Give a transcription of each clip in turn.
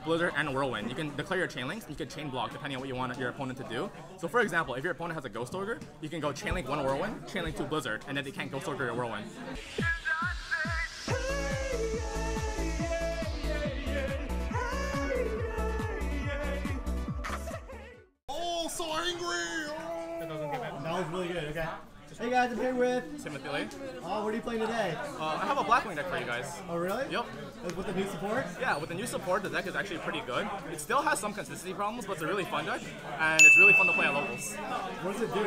Blizzard, and Whirlwind. You can declare your chain links, and you can chain block depending on what you want your opponent to do. So for example, if your opponent has a Ghost Ogre, you can go chain link 1 Whirlwind, chain link 2 Blizzard, and then they can't Ghost Ogre your Whirlwind. Oh, so angry! That was really good, okay. Hey guys, I'm here with Timothy Lee. Oh, what are you playing today? I have a Blackwing deck for you guys. Oh, really? Yep. With the new support? Yeah, with the new support, the deck is actually pretty good. It still has some consistency problems, but it's a really fun deck, and it's really fun to play at locals. What does it do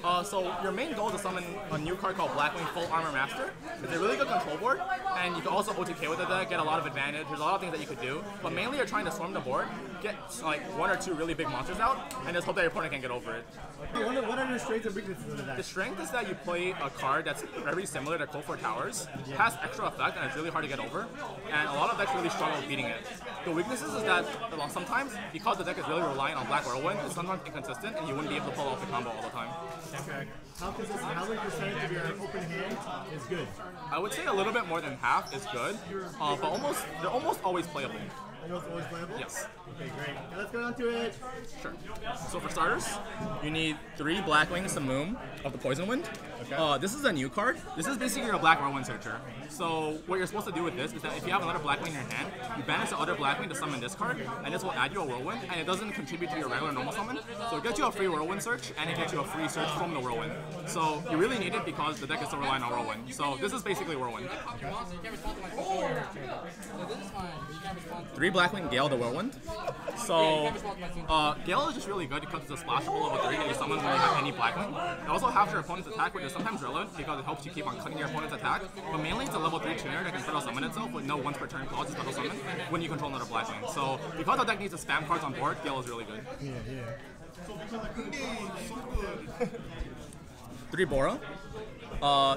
now? So your main goal is to summon a new card called Blackwing Full Armor Master. It's a really good control board, and you can also OTK with the deck, get a lot of advantage. There's a lot of things that you could do, but mainly you're trying to swarm the board, get like 1 or 2 really big monsters out, and just hope that your opponent can get over it. Okay, what are your strengths and weaknesses of the deck? The strength is that you play a card that's very similar to Cold 4 Towers, has extra effect, and it's really hard to get over, and a lot of decks really struggle with beating it. The weaknesses is that sometimes, because the deck is really reliant on Black Whirlwind, it's sometimes inconsistent, and you wouldn't be able to pull off the combo all the time. Okay. How consistent, how many percentage of your open hand is good? I would say a little bit more than half is good, but they're almost always playable. Always playable? Yes. Okay, great. Now let's go on to it. Sure. So for starters, you need 3 Blackwings Moom of the Poison Wind. Okay. This is a new card. This is basically your Black Whirlwind Searcher. So what you're supposed to do with this is that if you have another Blackwing in your hand, you banish the other Blackwing to summon this card, and this will add you a Whirlwind, and it doesn't contribute to your regular normal summon. So it gets you a free Whirlwind search, and it gets you a free search from the Whirlwind. So you really need it because the deck is so reliant on Whirlwind. So this is basically Whirlwind. 3 Blackwing Gale the Whirlwind. So Gale is just really good because it's a splashable level 3 that you summon when you have any Blackwing. It also halves your opponent's attack, which is sometimes relevant because it helps you keep on cutting your opponent's attack. But mainly it's a level 3 tuner that can special summon itself with no once per turn clause to special summon when you control another Blackwing. So because the deck needs to spam cards on board, Gale is really good. Yeah. 3 Bora.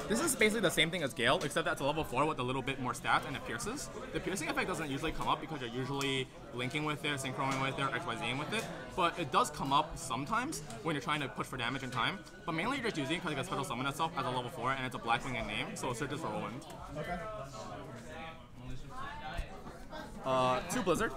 This is basically the same thing as Gale, except that's a level 4 with a little bit more stats and it pierces. The piercing effect doesn't usually come up because you're usually linking with it, synchroing with it, or XYZing with it, but it does come up sometimes when you're trying to push for damage in time. But mainly you're just using it because it can special summon itself as a level 4 and it's a Blackwing in name, so it searches for Whirlwind. Okay. 2 Blizzard.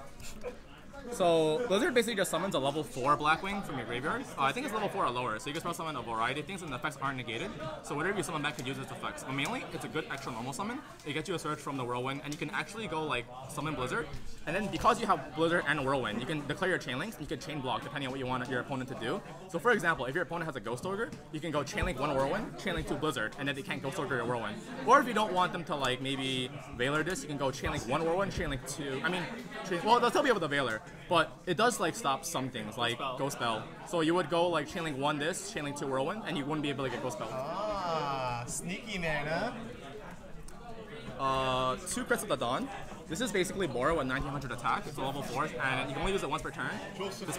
So Blizzard basically just summons a level 4 Blackwing from your graveyard. I think it's level 4 or lower, so you can spell summon a variety of things and the effects aren't negated. So whatever you summon back could use its effects. But mainly, it's a good extra normal summon. It gets you a search from the Whirlwind, and you can actually go like summon Blizzard. And then because you have Blizzard and Whirlwind, you can declare your chain links, and you can chain block depending on what you want your opponent to do. So for example, if your opponent has a Ghost Ogre, you can go chain link 1 Whirlwind, chain link 2 Blizzard, and then they can't Ghost Ogre your Whirlwind. Or if you don't want them to like maybe Veiler this, you can go chain link 1 Whirlwind, chain link 2. Well, they'll still be able to Veiler, but it does like stop some things like Ghost Spell. So you would go like chain link 1 this, chain link 2 Whirlwind, and you wouldn't be able to get Ghost Spell. Ah, sneaky man, huh? 2 Crits of the Dawn. This is basically Bora with 1900 attack. It's a level 4, and you can only use it once per turn.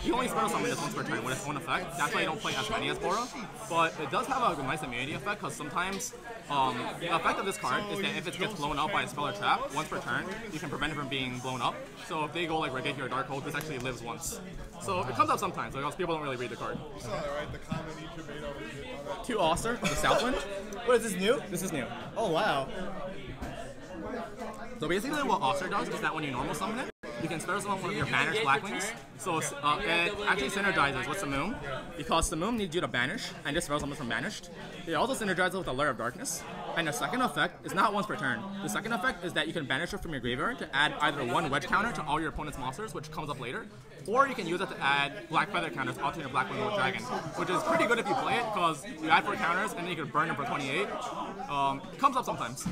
You only special summon this once per turn with its own effect. That's why you don't play as many as Bora. But it does have a nice immunity effect because sometimes the effect of this card is that if it gets blown up by a spell or trap once per turn, you can prevent it from being blown up. So if they go like Regate or Darkhold, this actually lives once. So it comes up sometimes because people don't really read the card. 2 Auster of the Southwind. What is this new? This is new. Oh wow. So basically what Auster does is that when you normal summon it, you can special summon one of your banished Blackwings. So it actually synergizes with Samum, because Samum needs you to banish, and this special summons from banished. It also synergizes with the Lair of Darkness. And the second effect is not once per turn. The second effect is that you can banish it from your graveyard to add either 1 wedge counter to all your opponent's monsters, which comes up later, or you can use it to add black feather counters onto your Blackwing with Dragon, which is pretty good if you play it, because you add 4 counters and then you can burn them for 28. It comes up sometimes.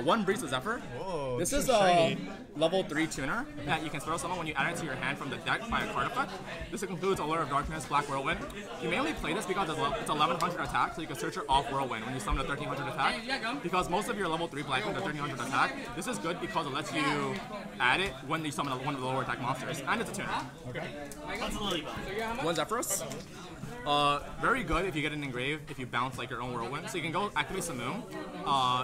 1 Breeze of Zephyr. Whoa, this is a level 3 tuner that you can special summon when you add it to your hand from the deck by a card effect. This includes Allure of Darkness, Black Whirlwind. You mainly play this because it's 1100 attack, so you can search it off Whirlwind when you summon a 1300 attack. Because most of your level 3 Blackwings are 1300 attack, this is good because it lets you add it when you summon one of the lower attack monsters. And it's a tuner. Okay. 1 Zephyros. Very good if you get an engrave, if you bounce like your own Whirlwind. So you can go activate Samum.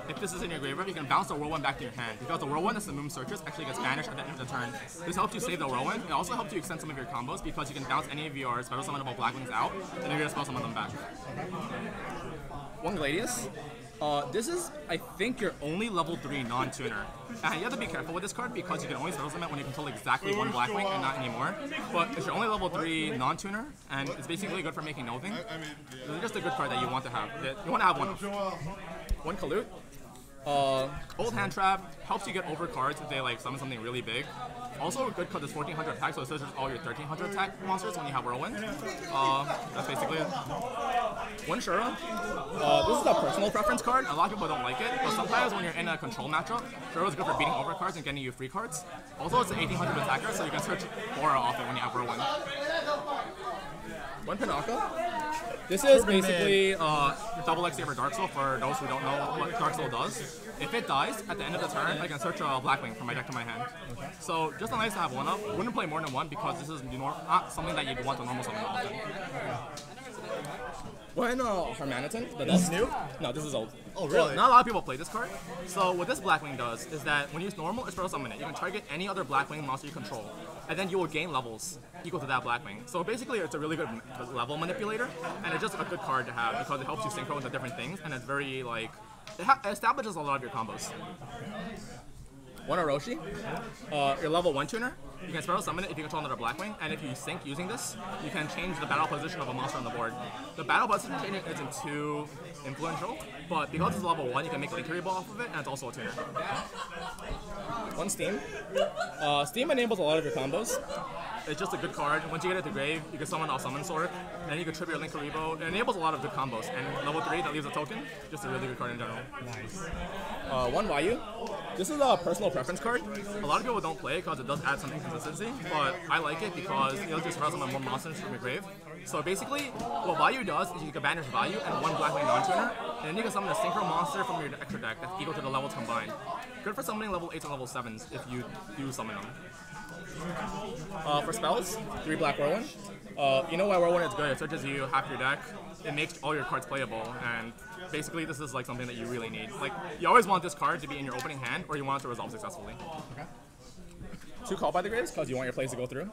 If this is in your graveyard, you can bounce the Whirlwind back to your hand. Because the Whirlwind that Samum searches actually gets banished at the end of the turn. This helps you save the Whirlwind. It also helps you extend some of your combos because you can bounce any of your special summonable Blackwings out, and then you're going to spell summon them back. 1 Gladius. This is, I think, your only level 3 non-tuner. And you have to be careful with this card because you can only special summon when you control exactly one Blackwing and not anymore. But it's your only level 3 non-tuner, and it's basically good for making nothing. It's just a good card that you want to have. You want to have one of. One Kalut. Old Hand Trap helps you get over cards if they like summon something really big. Also good because it's 1400 attack, so it scissors all your 1300 attack monsters when you have Whirlwind. That's basically it. One Shura. This is a personal preference card. A lot of people don't like it, but sometimes when you're in a control matchup, Shura is good for beating over cards and getting you free cards. Also, it's an 1800 attacker, so you can search Aura off it when you have Whirlwind. One Pinaka. This is basically double X for Dark Soul for those who don't know what Dark Soul does. If it dies at the end of the turn, I can search a Blackwing from my deck to my hand. So just a nice to have one up. Wouldn't play more than one because this is not something that you'd want to normal summon often. When Harmaniton, the dust. New? No, this is old. Oh, really? Well, not a lot of people play this card. So what this Blackwing does is that when you use normal, it's summon it. You can target any other Blackwing monster you control, and then you will gain levels equal to that Blackwing. So basically, it's a really good level manipulator, and it's just a good card to have because it helps you synchro into different things, and it's very like it establishes a lot of your combos. One Orochi, your level 1 tuner. You can special summon it if you control another Blackwing, and if you sync using this, you can change the battle position of a monster on the board. The battle position changing isn't too influential, but because it's level 1, you can make a Link Ball off of it, and it's also a tuner. One Steam. Steam enables a lot of your combos. It's just a good card. Once you get it to grave, you can summon off Summon Sword, and you can tribute Link Karibo. It enables a lot of good combos, and level 3 that leaves a token, just a really good card in general. Nice. One Vayu. This is a personal preference card. A lot of people don't play it because it does add some inconsistency, but I like it because it lets you special summon more monsters from your grave. So basically, what Vayu does is you can banish Vayu and one Blackwing non-tuner, and then you can summon a synchro monster from your extra deck that's equal to the levels combined. Good for summoning level 8s and level 7s if you do summon them. For spells, 3 Black Whirlwind. You know why Whirlwind is good? It searches you half your deck. It makes all your cards playable, and basically this is like something that you really need. Like, you always want this card to be in your opening hand, or you want it to resolve successfully. Okay. 2 Call by the Graves, because you want your plays to go through.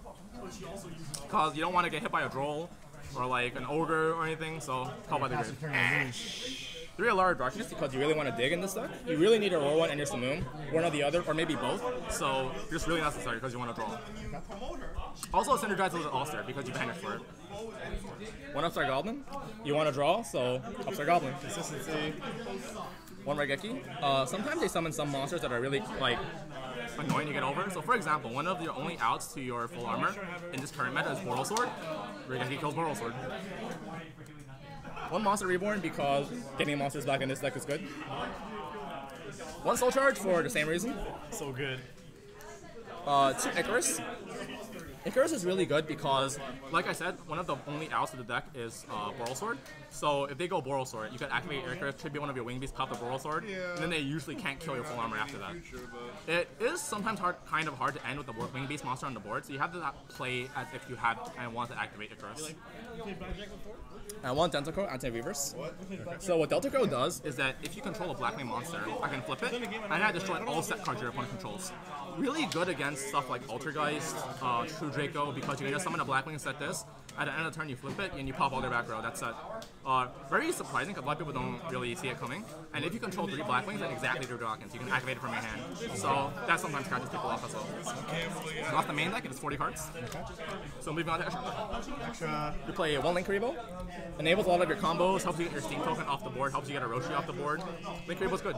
Because you don't want to get hit by a Droll, or like an Ogre or anything, so Call by the Graves. 3 Alara Darkness, because you really want to dig in this deck. You really need a Whirlwind and your Simoon, one or the other, or maybe both. So it's really necessary because you want to draw. Also synergizes with All-Star because you banish for it. 1 Upstart Goblin, you want to draw, so Upstart Goblin. Consistency. 1 Raigeki. Sometimes they summon some monsters that are really like annoying to get over. So for example, one of your only outs to your full armor in this current meta is Boral Sword. Raigeki kills Boral Sword. 1 Monster Reborn because getting monsters back in this deck is good. 1 Soul Charge for the same reason. So good. 2 Icarus. Icarus is really good because, like I said, one of the only outs of the deck is Boral Sword. So if they go Boral Sword, you can activate Icarus, tribute one of your wing beasts, pop the Boral Sword, and then they usually can't kill your full armor after that. It is sometimes kind of hard to end with the wing beast monster on the board, so you have to play as if you had and want to activate Icarus. And 1 Delta anti-reverse. So what Delta Crow does is that if you control a Blackwing monster, I can flip it, and I destroy all set cards your opponent controls. Really good against stuff like Altergeist, True Draco, because you can just summon a Blackwing and set this. At the end of the turn, you flip it and you pop all their back row. That's it. Very surprising because a lot of people don't really see it coming. And if you control 3 Blackwings, then exactly 3 Dragons. You can activate it from your hand. So that sometimes catches people off as well. So off the main deck, it's 40 cards. So moving on to extra. You play 1 Link Karibo. Enables a lot of your combos, helps you get your Steam token off the board, helps you get a Roshi off the board. Link Karibo's good.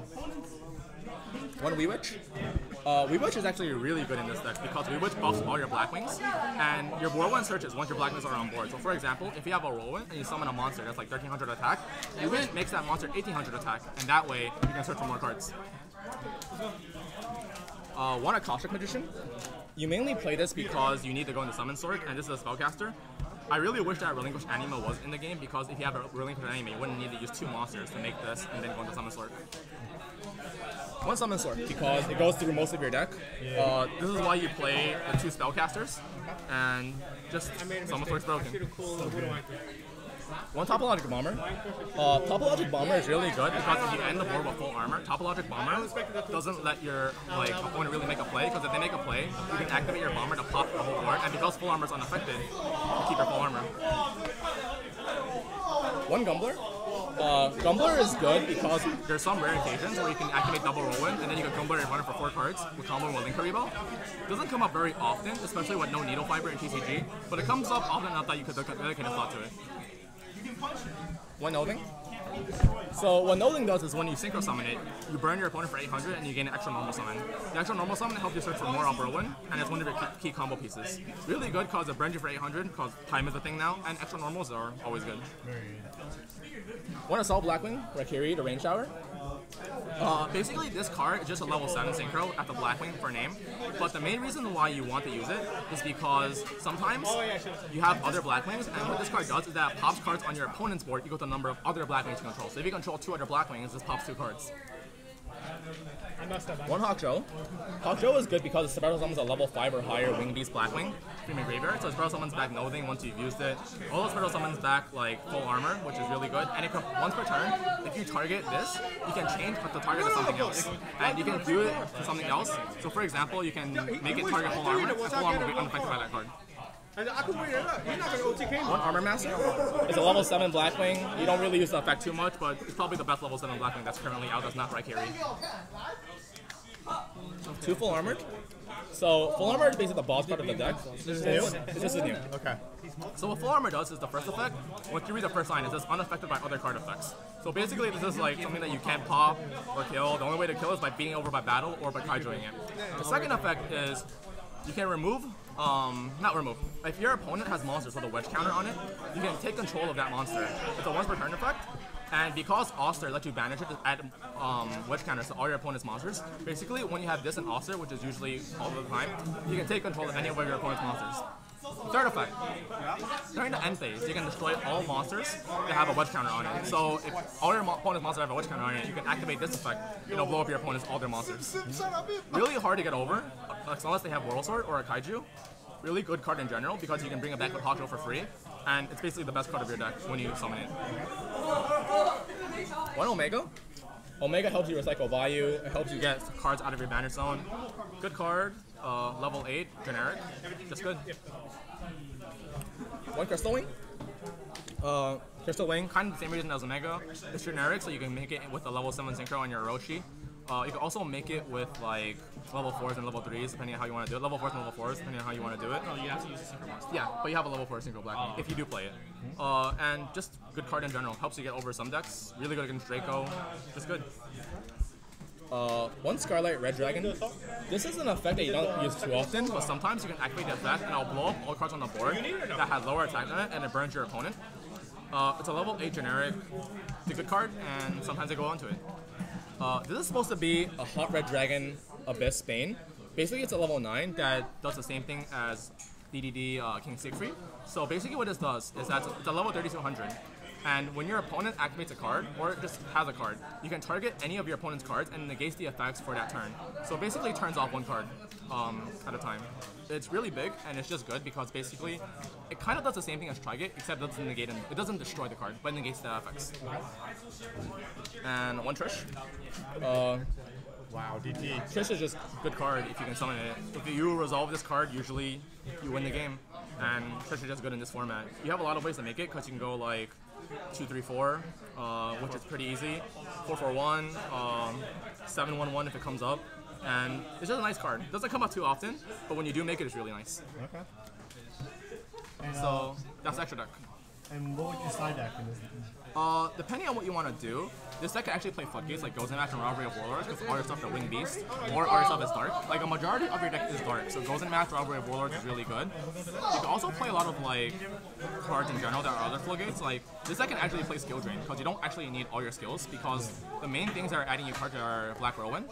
1 Weewitch. Weewitch is actually really good in this deck because Weewitch buffs all your Blackwings, and your Whirlwind searches once your Blackwings are on board. So for example, if you have a Whirlwind and you summon a monster that's like 1300 attack, Weewitch makes that monster 1800 attack, and that way you can search for more cards. 1 Akashic Magician. You mainly play this because you need to go into Summon Sword, and this is a spellcaster. I really wish that Relinquish Anima was in the game because if you have a Relinquish Anima, you wouldn't need to use 2 monsters to make this and then go into Summon Sword. 1 Summon Sword because it goes through most of your deck. This is why you play the 2 spellcasters, and just Summon Sword's broken. 1 Topologic Bomber. Topologic Bomber is really good because if you end the board with full armor, Topologic Bomber doesn't let your opponent really make a play, because if they make a play, you can activate your bomber to pop the whole board, and because full armor is unaffected, you keep your full armor. 1 Gumbler. Grumbler is good because there's some rare occasions where you can activate double Whirlwind and then you can Grumbler and run it for 4 cards with combo with Link Karibo. Doesn't come up very often, especially with no Needle Fiber in TCG, but it comes up often enough that you could dedicate a slot to it. One Nothing. So what Nothing does is when you synchro summon it, you burn your opponent for 800 and you gain an extra normal summon. The extra normal summon helps you search for more on Whirlwind, and it's one of your key combo pieces. Really good because it burns you for 800, because time is a thing now, and extra normals are always good. Want to solve Blackwing, Rakiri, the Rain Shower? Basically, this card is just a level 7 synchro at the Blackwing for name, but the main reason why you want to use it is because sometimes you have other Blackwings, and what this card does is that it pops cards on your opponent's board equal to the number of other Blackwings you control. So if you control 2 other Blackwings, this pops 2 cards. One Hawkjo. Hawkjo is good because the special summons a level 5 or higher Wing Beast Blackwing from your graveyard, so it special summons back Nothing once you've used it. All those special summons back like full armor, which is really good. And it can, once per turn, if you target this, you can change the target to something else. And you can do it to something else. So for example, you can make it target full armor, and full armor will be unaffected by that card. One Armor Master. It's a level 7 Blackwing. You don't really use the effect too much, but it's probably the best level 7 Blackwing that's currently out that's not Raikiri. 2 full armored. So full armor is basically the boss part of the deck. It's just new. Okay. So what full armor does is the first effect. Once you read the first line, it says unaffected by other card effects. So basically this is like something that you can't pop or kill. The only way to kill is by being over by battle or by kaijuing it. The second effect is you can remove, not remove. If your opponent has monsters with a wedge counter on it, you can take control of that monster. It's a once per turn effect. And because Auster lets you banish it to add wedge counters to all your opponent's monsters, basically when you have this in Auster, which is usually all the time, you can take control of any of your opponent's monsters. Third effect. During the end phase, you can destroy all monsters that have a wedge counter on it. So if all your opponent's monsters have a wedge counter on it, you can activate this effect, it'll blow up your opponent's all their monsters. Really hard to get over, unless they have World Sword or a Kaiju. Really good card in general because you can bring it back with Hawkjo for free, and it's basically the best card of your deck when you summon it. One Omega. Omega helps you recycle value. It helps you get cards out of your banish zone. Good card. Level 8, generic. Just good. One Crystal Wing. Crystal Wing, kind of the same reason as Omega. It's generic, so you can make it with a level 7 synchro on your Orochi. You can also make it with like level 4s and level 3s, depending on how you want to do it. Level 4s and level 4s, depending on how you want to do it. Oh, you have to use a synchro monster. Yeah, but you have a level 4 synchro black if you do play it. And just good card in general. Helps you get over some decks. Really good against Draco. Just good. One Scarlet Red Dragon. This is an effect that you don't use too often, but sometimes you can activate the effect and it'll blow up all cards on the board that has lower attack on it and it burns your opponent. It's a level 8 generic. It's a good card, and sometimes they go onto it. This is supposed to be a Hot Red Dragon Abyss Bane. Basically, it's a level 9 that does the same thing as DDD King Siegfried. So basically what this does is that it's a level 3200. And when your opponent activates a card, or just has a card, you can target any of your opponent's cards and negates the effects for that turn. So basically it turns off one card at a time. It's really big, and it's just good because basically it kind of does the same thing as Trigate, except it doesn't negate it doesn't destroy the card, but it negates the effects. And one Trish. Wow, DT. Trish is just a good card if you can summon it. If you resolve this card, usually you win the game. And Trish is just good in this format. You have a lot of ways to make it, because you can go like 2-3-4, which is pretty easy. 4-4-1, 7-1-1 if it comes up. And it's just a nice card. It doesn't come up too often, but when you do make it, it's really nice. Okay. And, So that's extra deck. And what would your side deck in this? Depending on what you want to do, this deck can actually play floodgates like Gozen Match and Robbery of Warlords, because all your stuff are Winged Beast, or all your stuff is dark. Like a majority of your deck is dark, so Gozen Match, Robbery of Warlords is really good. You can also play a lot of like cards in general that are other floodgates. Like this deck can actually play Skill Drain, because you don't actually need all your skills, because the main things that are adding you cards are Black Whirlwind,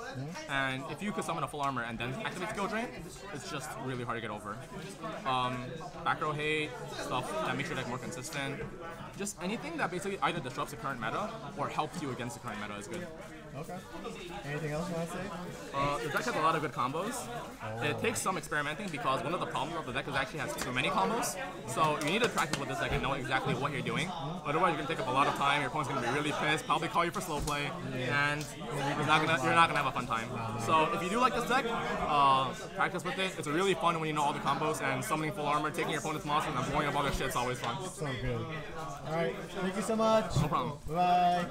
and if you could summon a full armor and then activate Skill Drain, it's just really hard to get over. Back row hate, stuff that makes your deck more consistent. Just anything that basically either disrupts the current meta or helps you against the current meta is good. Okay. Anything else you want to say? The deck has a lot of good combos. It takes some experimenting because one of the problems of the deck is it actually has too many combos. So you need to practice with this deck and know exactly what you're doing. Otherwise, you're gonna take up a lot of time. Your opponent's gonna be really pissed, probably call you for slow play, and you're not gonna have a fun time. So if you do like this deck, practice with it. It's really fun when you know all the combos, and summoning full armor, taking your opponent's monsters, and blowing up all their shit is always fun. So good. All right. Thank you so much. No problem. Bye.